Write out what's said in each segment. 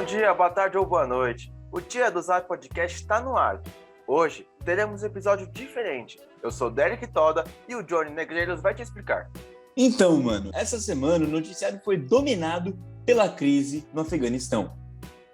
Bom dia, boa tarde ou boa noite. O Dia do Zap Podcast está no ar. Hoje teremos um episódio diferente. Eu sou o Derek Toda e o Johnny Negreiros vai te explicar. Então, mano, essa semana o noticiário foi dominado pela crise no Afeganistão.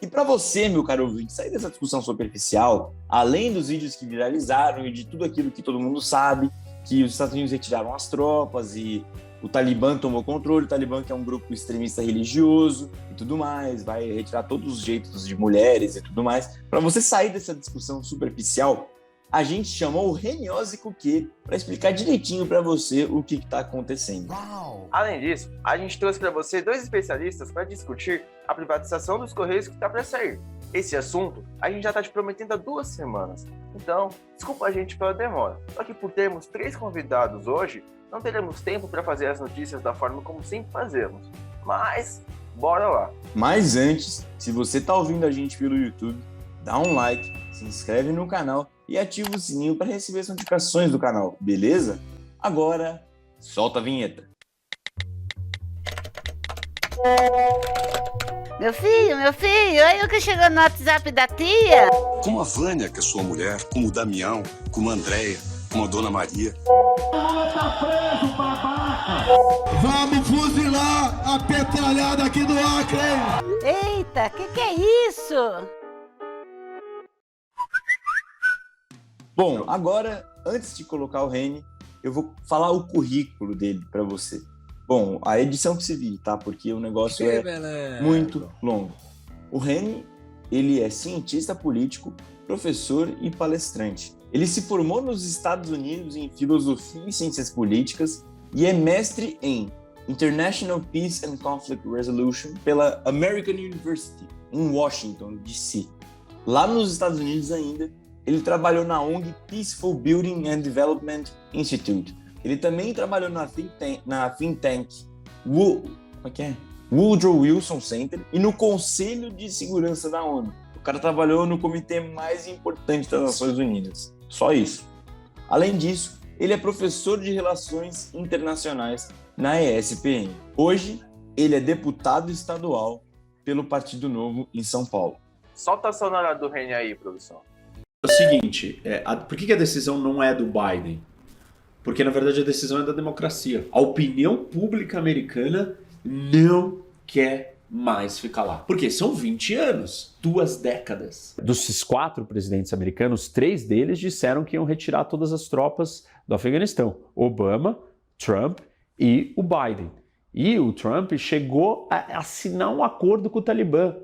E para você, meu caro ouvinte, sair dessa discussão superficial, além dos vídeos que viralizaram e de tudo aquilo que todo mundo sabe, que os Estados Unidos retiraram as tropas e o Talibã tomou controle, o Talibã que é um grupo extremista religioso e tudo mais, vai retirar todos os jeitos de mulheres e tudo mais. Para você sair dessa discussão superficial, a gente chamou o Reniose Cuquet para explicar direitinho para você o que está acontecendo. Uau. Além disso, a gente trouxe para você dois especialistas para discutir a privatização dos Correios que está para sair. Esse assunto a gente já está te prometendo há 2 semanas, então desculpa a gente pela demora. Só que por termos 3 convidados hoje, não teremos tempo para fazer as notícias da forma como sempre fazemos. Mas, bora lá! Mas antes, se você está ouvindo a gente pelo YouTube, dá um like, se inscreve no canal e ativa o sininho para receber as notificações do canal, beleza? Agora, solta a vinheta. Meu filho, olha o que chegou no WhatsApp da tia. Como a Vânia, que é sua mulher, como o Damião, como a Andréia, como a Dona Maria. Tá preso, babaca! Vamos fuzilar a petralhada aqui do Acre, hein? Eita, que é isso? Bom, agora, antes de colocar o Reni, eu vou falar o currículo dele para você. Bom, a edição que se viu, tá? Porque o negócio muito longo. O Reni, ele é cientista político, professor e palestrante. Ele se formou nos Estados Unidos em Filosofia e Ciências Políticas e é mestre em International Peace and Conflict Resolution pela American University, em Washington, D.C. Lá nos Estados Unidos ainda, ele trabalhou na ONG Peaceful Building and Development Institute. Ele também trabalhou na think tank Woodrow Wilson Center e no Conselho de Segurança da ONU. O cara trabalhou no comitê mais importante das Nações Unidas. Só isso. Além disso, ele é professor de Relações Internacionais na ESPM. Hoje, ele é deputado estadual pelo Partido Novo em São Paulo. Solta a sonora do Reni aí, produção. É o seguinte, por que a decisão não é do Biden? Porque, na verdade, a decisão é da democracia. A opinião pública americana não quer mais ficar lá. Porque são 20 anos, 2 décadas. Dos 4 presidentes americanos, 3 deles disseram que iam retirar todas as tropas do Afeganistão. Obama, Trump e o Biden. E o Trump chegou a assinar um acordo com o Talibã.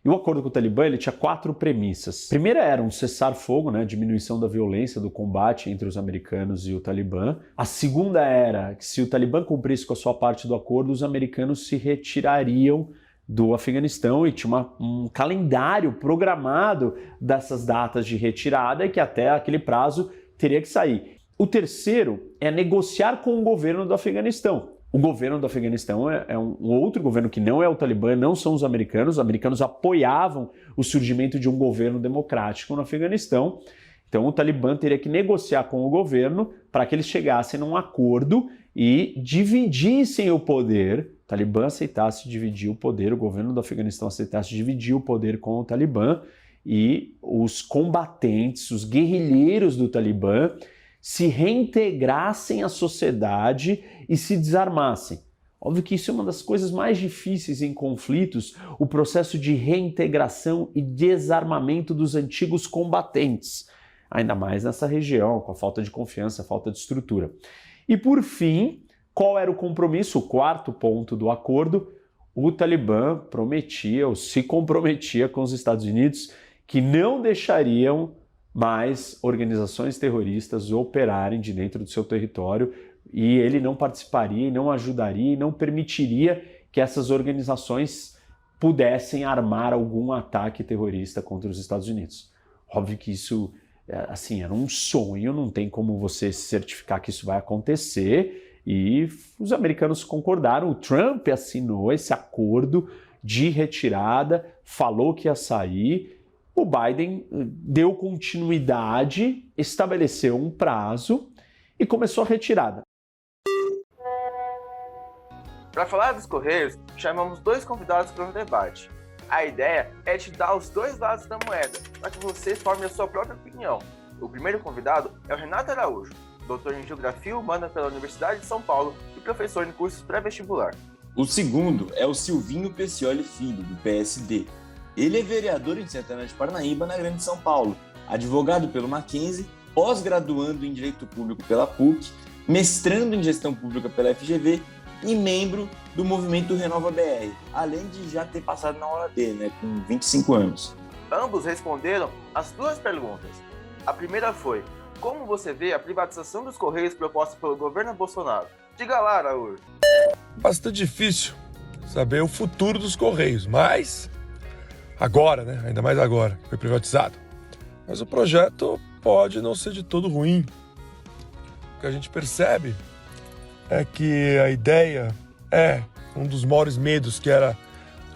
E o acordo com o Talibã ele tinha 4 premissas. A primeira era um cessar-fogo, né, diminuição da violência, do combate entre os americanos e o Talibã. A segunda era que se o Talibã cumprisse com a sua parte do acordo, os americanos se retirariam do Afeganistão e tinha um calendário programado dessas datas de retirada e que até aquele prazo teria que sair. O terceiro é negociar com o governo do Afeganistão. O governo do Afeganistão é um outro governo que não é o Talibã, não são os americanos. Os americanos apoiavam o surgimento de um governo democrático no Afeganistão. Então o Talibã teria que negociar com o governo para que eles chegassem num acordo e dividissem o poder. O Talibã aceitasse dividir o poder, o governo do Afeganistão aceitasse dividir o poder com o Talibã e os combatentes, os guerrilheiros do Talibã se reintegrassem à sociedade e se desarmassem. Óbvio que isso é uma das coisas mais difíceis em conflitos, o processo de reintegração e desarmamento dos antigos combatentes, ainda mais nessa região, com a falta de confiança, a falta de estrutura. E por fim, qual era o compromisso? O 4º ponto do acordo, o Talibã prometia ou se comprometia com os Estados Unidos que não deixariam mais organizações terroristas operarem de dentro do seu território e ele não participaria, não ajudaria e não permitiria que essas organizações pudessem armar algum ataque terrorista contra os Estados Unidos. Óbvio que isso assim, era um sonho, não tem como você certificar que isso vai acontecer e os americanos concordaram, o Trump assinou esse acordo de retirada, falou que ia sair. O Biden deu continuidade, estabeleceu um prazo e começou a retirada. Para falar dos Correios, chamamos 2 convidados para o debate. A ideia é te dar os dois lados da moeda, para que você forme a sua própria opinião. O primeiro convidado é o Renato Araújo, doutor em Geografia Humana pela Universidade de São Paulo e professor em cursos pré-vestibular. O segundo é o Silvinho Peccioli Filho, do PSD. Ele é vereador em Santana de Parnaíba, na Grande São Paulo, advogado pelo Mackenzie, pós-graduando em Direito Público pela PUC, mestrando em Gestão Pública pela FGV e membro do movimento Renova BR, além de já ter passado na OAB, com 25 anos. Ambos responderam as duas perguntas. A primeira foi: como você vê a privatização dos Correios proposta pelo governo Bolsonaro? Diga lá, Araújo. Bastante difícil saber o futuro dos Correios, mas agora, ainda mais agora, que foi privatizado. Mas o projeto pode não ser de todo ruim. O que a gente percebe é que a ideia é um dos maiores medos, que era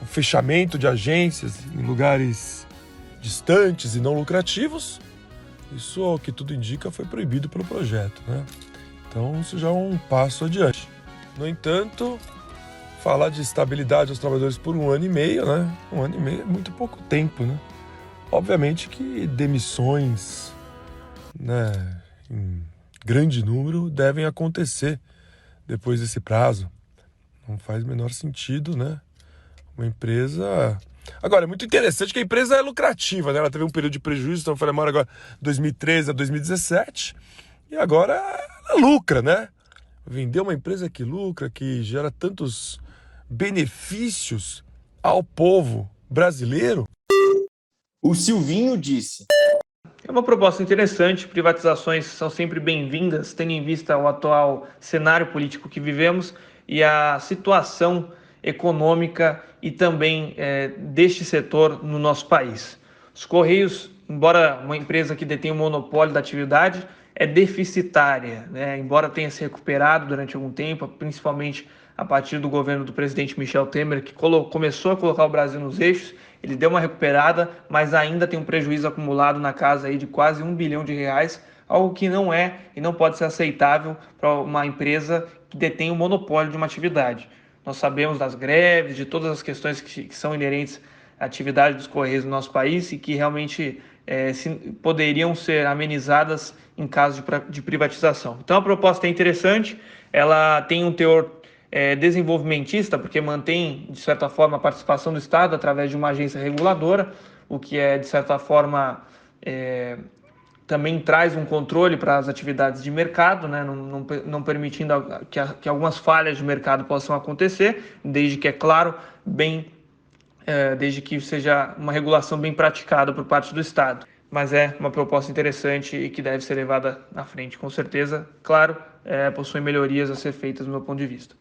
o fechamento de agências em lugares distantes e não lucrativos. Isso, ao que tudo indica, foi proibido pelo projeto, Então, isso já é um passo adiante. No entanto, falar de estabilidade aos trabalhadores por 1 ano e meio, 1 ano e meio é muito pouco tempo, Obviamente que demissões, em grande número, devem acontecer depois desse prazo. Não faz o menor sentido, Uma empresa... Agora, é muito interessante que a empresa é lucrativa, Ela teve um período de prejuízo, então eu falei, agora 2013 a 2017, e agora ela lucra, Vender uma empresa que lucra, que gera tantos benefícios ao povo brasileiro. O Silvinho disse: é uma proposta interessante, privatizações são sempre bem-vindas, tendo em vista o atual cenário político que vivemos e a situação econômica e também deste setor no nosso país. Os Correios, embora uma empresa que detém o monopólio da atividade, é deficitária, embora tenha se recuperado durante algum tempo, principalmente a partir do governo do presidente Michel Temer, que começou a colocar o Brasil nos eixos. Ele deu uma recuperada, mas ainda tem um prejuízo acumulado na casa aí de quase R$1 bilhão, algo que não é e não pode ser aceitável para uma empresa que detém o monopólio de uma atividade. Nós sabemos das greves, de todas as questões que são inerentes à atividade dos Correios no nosso país e que realmente poderiam ser amenizadas em caso de privatização. Então a proposta é interessante, ela tem um teor desenvolvimentista, porque mantém, de certa forma, a participação do Estado através de uma agência reguladora, o que de certa forma, também traz um controle para as atividades de mercado, não permitindo que algumas falhas de mercado possam acontecer, desde que, é claro, desde que seja uma regulação bem praticada por parte do Estado. Mas é uma proposta interessante e que deve ser levada à frente, com certeza. Claro, possui melhorias a ser feitas do meu ponto de vista.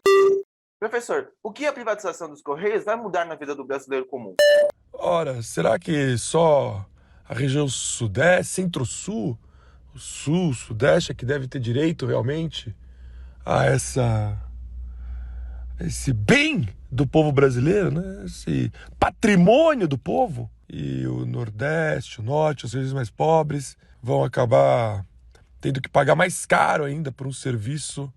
Professor, o que a privatização dos Correios vai mudar na vida do brasileiro comum? Ora, será que só a região sudeste, centro-sul, o sul, sudeste é que deve ter direito realmente a esse bem do povo brasileiro, Esse patrimônio do povo? E o Nordeste, o Norte, as regiões mais pobres vão acabar tendo que pagar mais caro ainda por um serviço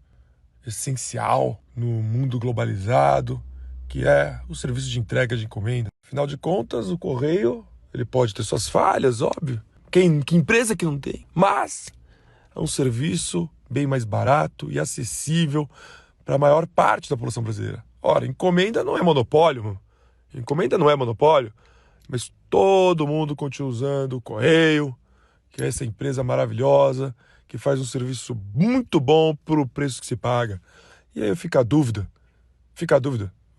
essencial no mundo globalizado, que é o serviço de entrega de encomenda. Afinal de contas, o correio, ele pode ter suas falhas, óbvio. Que empresa que não tem? Mas é um serviço bem mais barato e acessível para a maior parte da população brasileira. Ora, encomenda não é monopólio, mas todo mundo continua usando o correio, que é essa empresa maravilhosa, que faz um serviço muito bom por o preço que se paga. E aí fica a dúvida,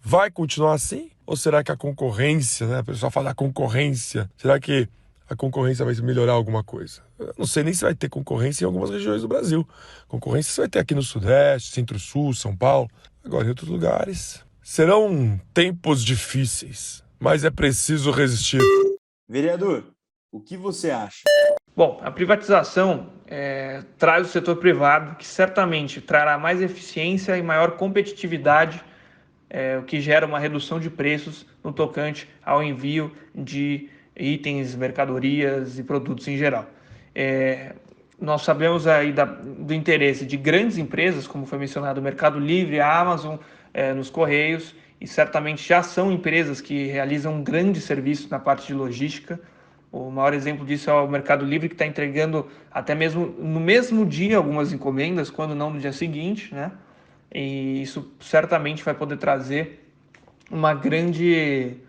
vai continuar assim? Ou será que a concorrência, O pessoal fala da concorrência, será que a concorrência vai melhorar alguma coisa? Eu não sei nem se vai ter concorrência em algumas regiões do Brasil. Concorrência você vai ter aqui no Sudeste, Centro-Sul, São Paulo. Agora, em outros lugares, serão tempos difíceis, mas é preciso resistir. Vereador, o que você acha? Bom, a privatização traz o setor privado, que certamente trará mais eficiência e maior competitividade, o que gera uma redução de preços no tocante ao envio de itens, mercadorias e produtos em geral. Nós sabemos aí do interesse de grandes empresas, como foi mencionado o Mercado Livre, a Amazon, nos Correios, e certamente já são empresas que realizam um grande serviço na parte de logística. O maior exemplo disso é o Mercado Livre, que está entregando até mesmo no mesmo dia algumas encomendas, quando não no dia seguinte, né? E isso certamente vai poder trazer uma grande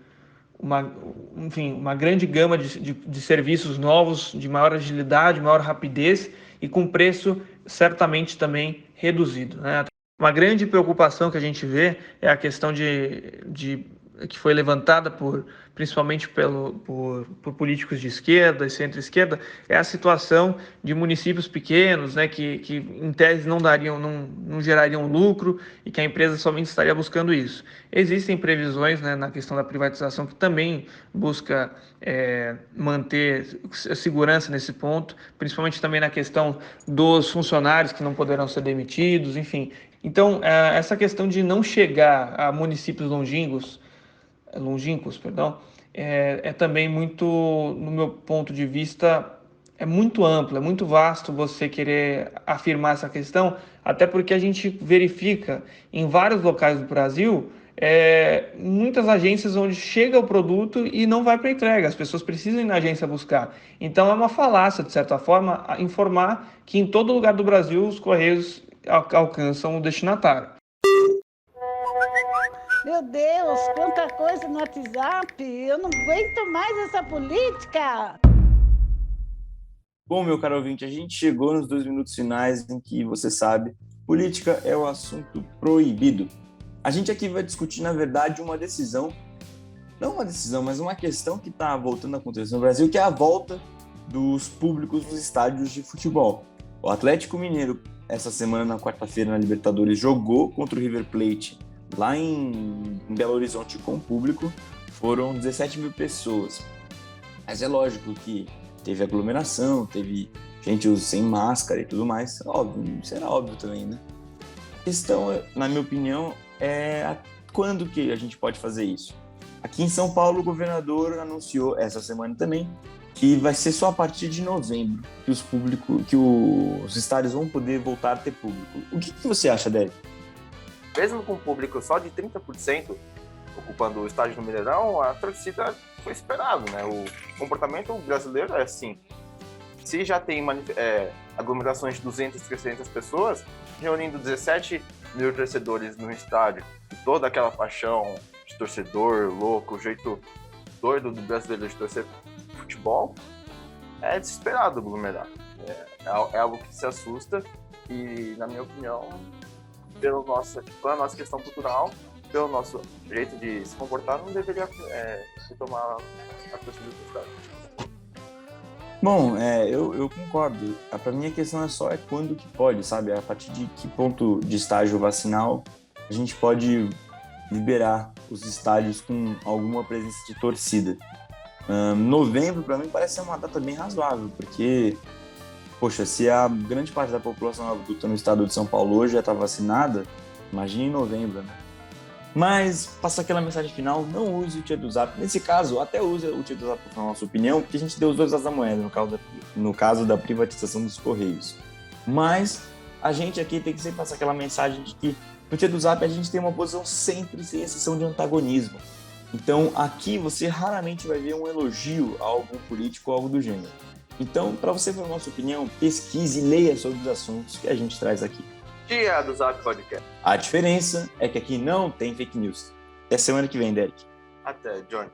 gama de serviços novos, de maior agilidade, maior rapidez e com preço certamente também reduzido, né? Uma grande preocupação que a gente vê é a questão que foi levantada principalmente por políticos de esquerda e centro-esquerda, é a situação de municípios pequenos, né, que em tese não gerariam lucro e que a empresa somente estaria buscando isso. Existem previsões, né, na questão da privatização que também busca manter segurança nesse ponto, principalmente também na questão dos funcionários que não poderão ser demitidos, enfim. Então, essa questão de não chegar a municípios longínquos, é também muito, no meu ponto de vista, é muito amplo, é muito vasto você querer afirmar essa questão, até porque a gente verifica em vários locais do Brasil muitas agências onde chega o produto e não vai para entrega, as pessoas precisam ir na agência buscar. Então é uma falácia, de certa forma, informar que em todo lugar do Brasil os Correios alcançam o destinatário. Meu Deus, quanta coisa no WhatsApp! Eu não aguento mais essa política! Bom, meu caro ouvinte, a gente chegou nos 2 minutos finais em que, você sabe, política é o assunto proibido. A gente aqui vai discutir, na verdade, uma decisão, não uma decisão, mas uma questão que está voltando a acontecer no Brasil, que é a volta dos públicos nos estádios de futebol. O Atlético Mineiro, essa semana, na quarta-feira, na Libertadores, jogou contra o River Plate lá em Belo Horizonte com público. Foram 17 mil pessoas. Mas é lógico que teve aglomeração, teve gente sem máscara e tudo mais. Óbvio, isso era óbvio também, né? A questão, na minha opinião, é quando que a gente pode fazer isso. Aqui em São Paulo, o governador anunciou essa semana também que vai ser só a partir de novembro que os estádios vão poder voltar a ter público. O que você acha, Débora? Mesmo com público só de 30% ocupando o estádio do Mineirão, a torcida foi esperado, né? O comportamento brasileiro é assim. Se já tem aglomerações de 200, 300 pessoas, reunindo 17 mil torcedores no estádio, e toda aquela paixão de torcedor louco, o jeito doido do brasileiro de torcer futebol, é desesperado aglomerar. É algo que se assusta e, na minha opinião, pela nossa questão cultural, pelo nosso jeito de se comportar, não deveria retomar a torcida do estádio. Bom, eu concordo. Para mim a questão é quando que pode, sabe? A partir de que ponto de estágio vacinal a gente pode liberar os estádios com alguma presença de torcida. Novembro, para mim, parece ser uma data bem razoável, porque, poxa, se a grande parte da população adulta no estado de São Paulo hoje já está vacinada, imagine em novembro, né? Mas, passa aquela mensagem final, não use o tia do Zap. Nesse caso, até use o tia do Zap para falar a nossa opinião, porque a gente deu os dois lados da moeda, no caso da privatização dos Correios. Mas, a gente aqui tem que sempre passar aquela mensagem de que no tia do Zap a gente tem uma posição sempre sem exceção de antagonismo. Então, aqui você raramente vai ver um elogio a algum político ou algo do gênero. Então, para você ver a nossa opinião, pesquise e leia sobre os assuntos que a gente traz aqui. Tia do Zap Podcast. A diferença é que aqui não tem fake news. Até semana que vem, Derek. Até, Johnny.